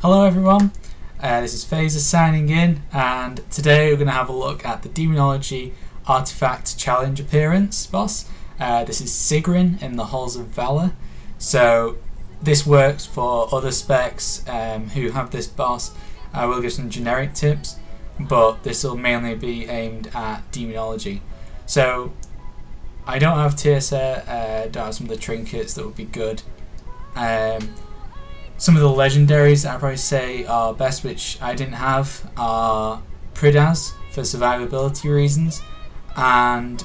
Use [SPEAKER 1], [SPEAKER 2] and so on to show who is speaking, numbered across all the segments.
[SPEAKER 1] Hello everyone, this is Faezer signing in, and today we're going to have a look at the Demonology Artifact Challenge Appearance boss. This is Sigryn in the Halls of Valor. So this works for other specs who have this boss. I will give some generic tips, but this will mainly be aimed at Demonology. So I don't have Tearsa, don't have some of the trinkets that would be good. Some of the Legendaries I'd probably say are best, which I didn't have, are Prydaz for survivability reasons, and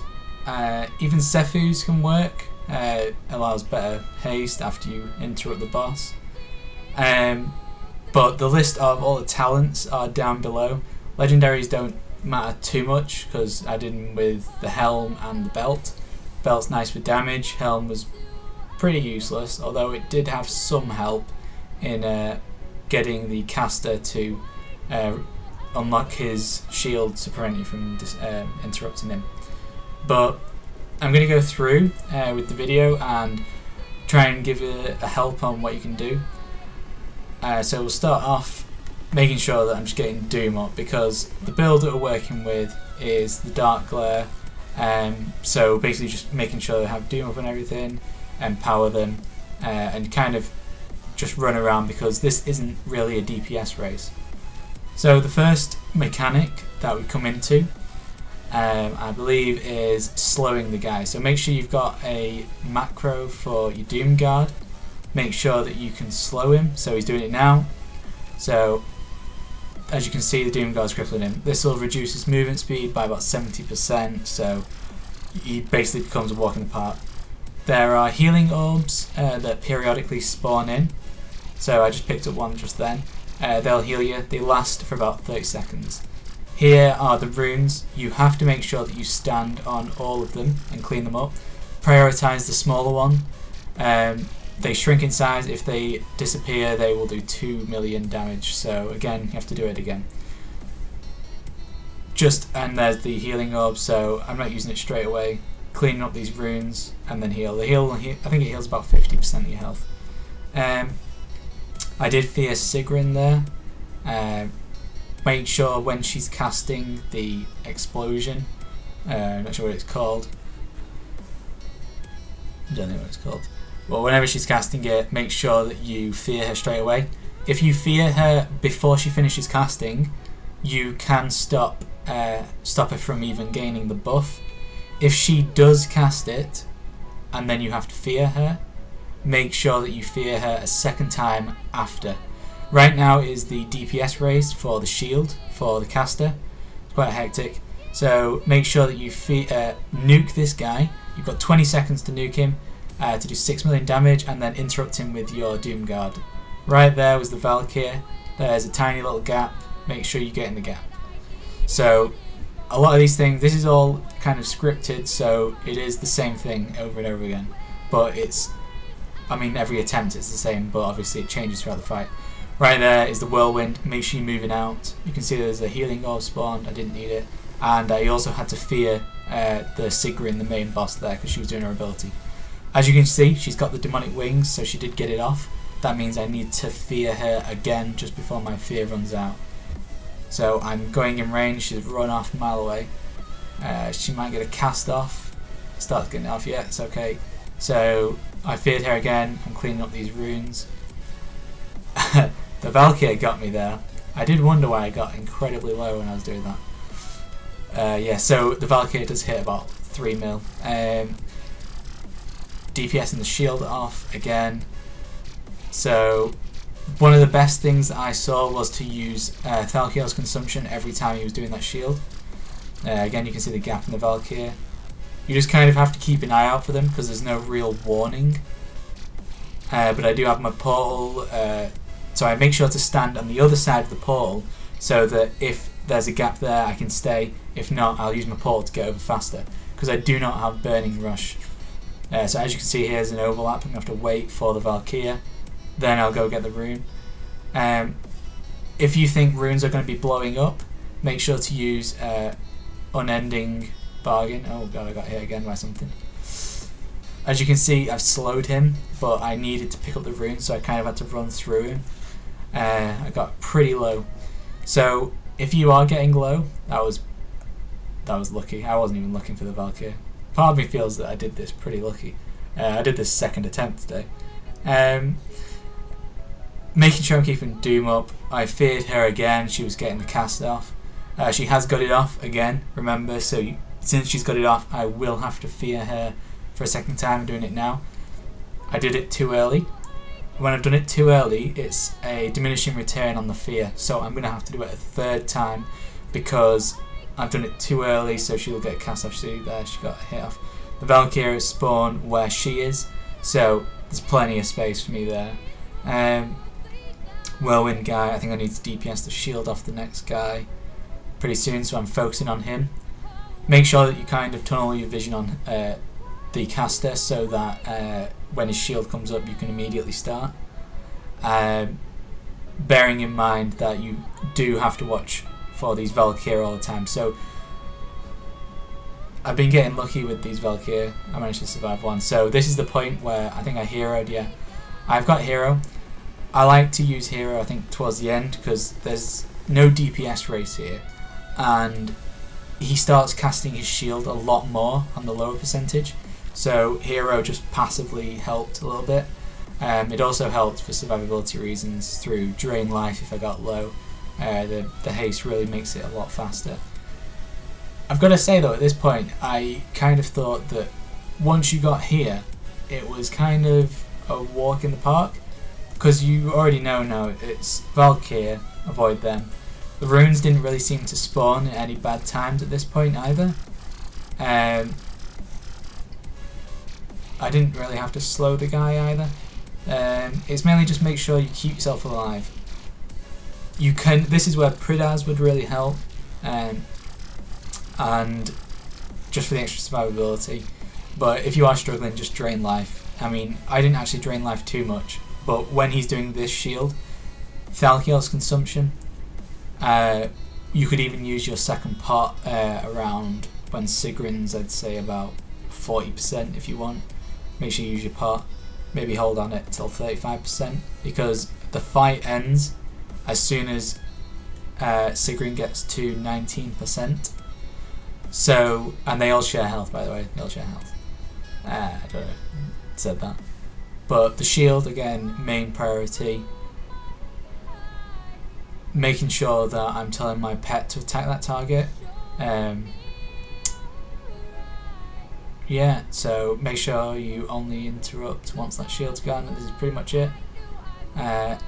[SPEAKER 1] even Sefu's can work. Allows better haste after you interrupt the boss. But the list of all the talents are down below. Legendaries don't matter too much because I did them with the helm and the belt. Belt's nice for damage, helm was pretty useless, although it did have some help in getting the caster to unlock his shield to prevent you from interrupting him. But I'm going to go through with the video and try and give you a help on what you can do. So we'll start off making sure that I'm just getting Doom up, because the build that we're working with is the Dark Glare. So basically just making sure they have Doom up and everything, empower them, and kind of just run around, because this isn't really a DPS race. So the first mechanic that we come into, I believe, is slowing the guy. So make sure you've got a macro for your Doom Guard. Make sure that you can slow him. So he's doing it now. So as you can see, the Doom Guard's crippling him. This will reduce his movement speed by about 70%, so he basically becomes a walk in the park. There are healing orbs that periodically spawn in. So I just picked up one just then. They'll heal you. They last for about 30 seconds. Here are the runes. You have to make sure that you stand on all of them and clean them up. Prioritize the smaller one. They shrink in size. If they disappear, they will do 2 million damage. So again, you have to do it again. And there's the healing orb. So I'm not using it straight away. Cleaning up these runes and then heal. I think it heals about 50% of your health. I did fear Sigryn there. Make sure when she's casting the explosion, I'm not sure what it's called. I don't know what it's called. Well, whenever she's casting it, make sure that you fear her straight away. If you fear her before she finishes casting, you can stop her from even gaining the buff. If she does cast it, and then you have to fear her, make sure that you fear her a second time after. Right now is the DPS race for the shield for the caster. It's quite hectic. So make sure that you nuke this guy. You've got 20 seconds to nuke him to do 6 million damage, and then interrupt him with your Doom Guard. Right there was the Valkyr. There's a tiny little gap. Make sure you get in the gap. So a lot of these things, this is all kind of scripted, so it is the same thing over and over again. But every attempt is the same, but obviously it changes throughout the fight. Right there is the whirlwind. Make sure you're moving out. You can see there's a healing orb spawned. I didn't need it. And I also had to fear the Sigryn, the main boss there, because she was doing her ability. As you can see, she's got the demonic wings, so she did get it off. That means I need to fear her again just before my fear runs out. So I'm going in range. She's run off a mile away. She might get a cast off. Starts getting it off. Yeah, it's okay. So I feared her again. I'm cleaning up these runes. The Valkyr got me there. I did wonder why I got incredibly low when I was doing that. Yeah, so the Valkyr does hit about 3 mil. DPS and the shield off again. So one of the best things that I saw was to use Thalkiel's consumption every time he was doing that shield. Again, you can see the gap in the Valkyr. You just kind of have to keep an eye out for them, because there's no real warning. But I do have my portal, so I make sure to stand on the other side of the portal, so that if there's a gap there I can stay. If not, I'll use my portal to get over faster, because I do not have Burning Rush. So as you can see, here's an overlap. I'm going to have to wait for the Valkyr, then I'll go get the rune. If you think runes are going to be blowing up, make sure to use Unending Bargain. Oh god, I got hit again by something. As you can see, I've slowed him, but I needed to pick up the rune, so I kind of had to run through him. I got pretty low. So if you are getting low, that was lucky. I wasn't even looking for the Valkyr. Part of me feels that I did this pretty lucky. I did this second attempt today. Making sure I'm keeping Doom up. I feared her again. She was getting the cast off. She has got it off again, remember, so since she's got it off, I will have to fear her for a second time. I'm doing it now. I did it too early. When I've done it too early, it's a diminishing return on the fear, so I'm going to have to do it a third time because I've done it too early, so she'll get cast off. See there, she got hit off. The Valkyr is spawned where she is, so there's plenty of space for me there. Whirlwind guy, I think I need to DPS the shield off the next guy pretty soon, so I'm focusing on him. Make sure that you kind of tunnel your vision on the caster so that when his shield comes up you can immediately start. Bearing in mind that you do have to watch for these Valkyr all the time. So I've been getting lucky with these Valkyr. I managed to survive one. So this is the point where I think I heroed, yeah. I've got hero. I like to use hero I think towards the end because there's no DPS race here. And he starts casting his shield a lot more on the lower percentage. So hero just passively helped a little bit. It also helped for survivability reasons through drain life if I got low. The haste really makes it a lot faster. I've got to say though, at this point I kind of thought that once you got here it was kind of a walk in the park, because you already know now it's Valkyr, avoid them. The runes didn't really seem to spawn at any bad times at this point either. I didn't really have to slow the guy either. It's mainly just make sure you keep yourself alive. You can. This is where Prydaz would really help, and just for the extra survivability. But if you are struggling, just drain life. I mean, I didn't actually drain life too much, but when he's doing this shield, Valkyr's consumption. You could even use your second pot around when Sigryn's, I'd say about 40% if you want. Make sure you use your pot. Maybe hold on it till 35% because the fight ends as soon as Sigryn gets to 19%. So, and they all share health, by the way. They all share health. I don't know if I said that. But the shield, again, main priority. Making sure that I'm telling my pet to attack that target. Yeah, so make sure you only interrupt once that shield's gone. This is pretty much it. I'm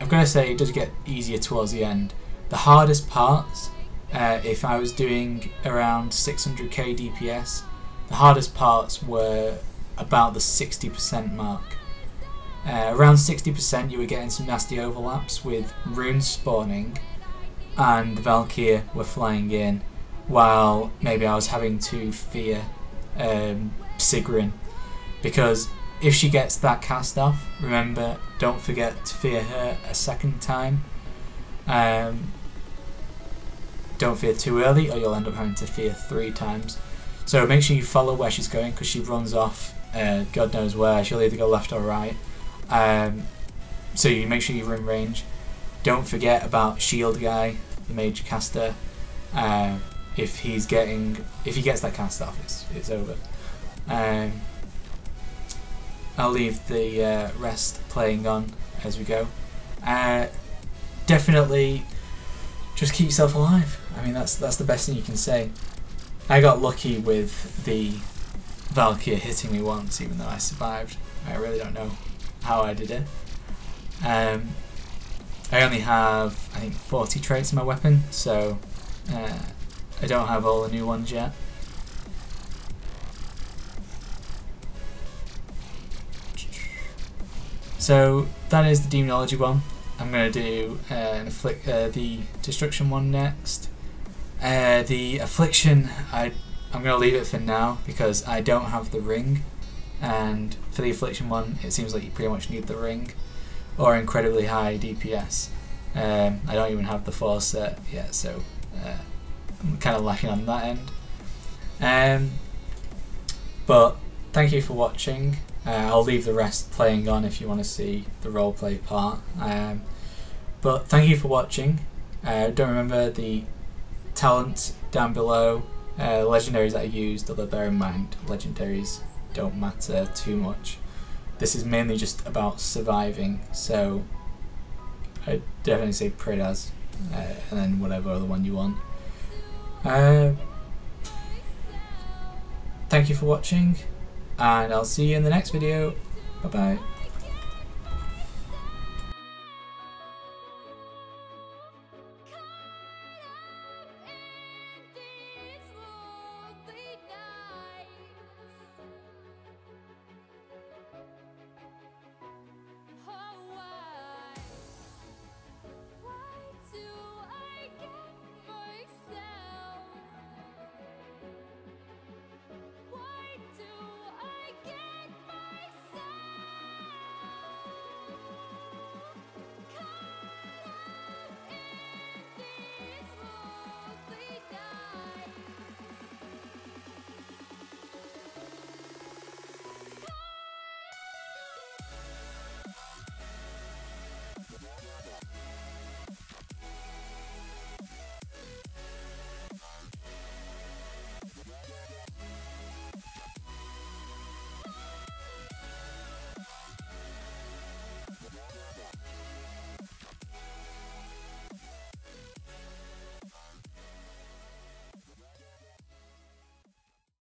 [SPEAKER 1] going to say it does get easier towards the end. The hardest parts, if I was doing around 600k DPS, the hardest parts were about the 60% mark. Around 60% you were getting some nasty overlaps with runes spawning and the Valkyr were flying in, while maybe I was having to fear Sigryn, because if she gets that cast off, remember, don't forget to fear her a second time. Don't fear too early or you'll end up having to fear 3 times. So make sure you follow where she's going, because she runs off God knows where. She'll either go left or right. So you make sure you're in range. Don't forget about shield guy, the mage caster. If he gets that cast off, it's over. I'll leave the rest playing on as we go. Definitely, just keep yourself alive. I mean, that's the best thing you can say. I got lucky with the Valkyr hitting me once, even though I survived. I really don't know how I did it. I only have, I think, 40 traits in my weapon, so I don't have all the new ones yet. So that is the Demonology one. I'm going to do the Destruction one next. The Affliction, I'm going to leave it for now because I don't have the ring, and for the Affliction one it seems like you pretty much need the ring or incredibly high DPS. I don't even have the 4 set yet, so I'm kind of lacking on that end. But thank you for watching. I'll leave the rest playing on if you want to see the roleplay part. But thank you for watching. Don't remember the talents down below, legendaries that I used, although bear in mind legendaries don't matter too much. This is mainly just about surviving, so I'd definitely say Prydaz, and then whatever other one you want. Thank you for watching, and I'll see you in the next video. Bye bye.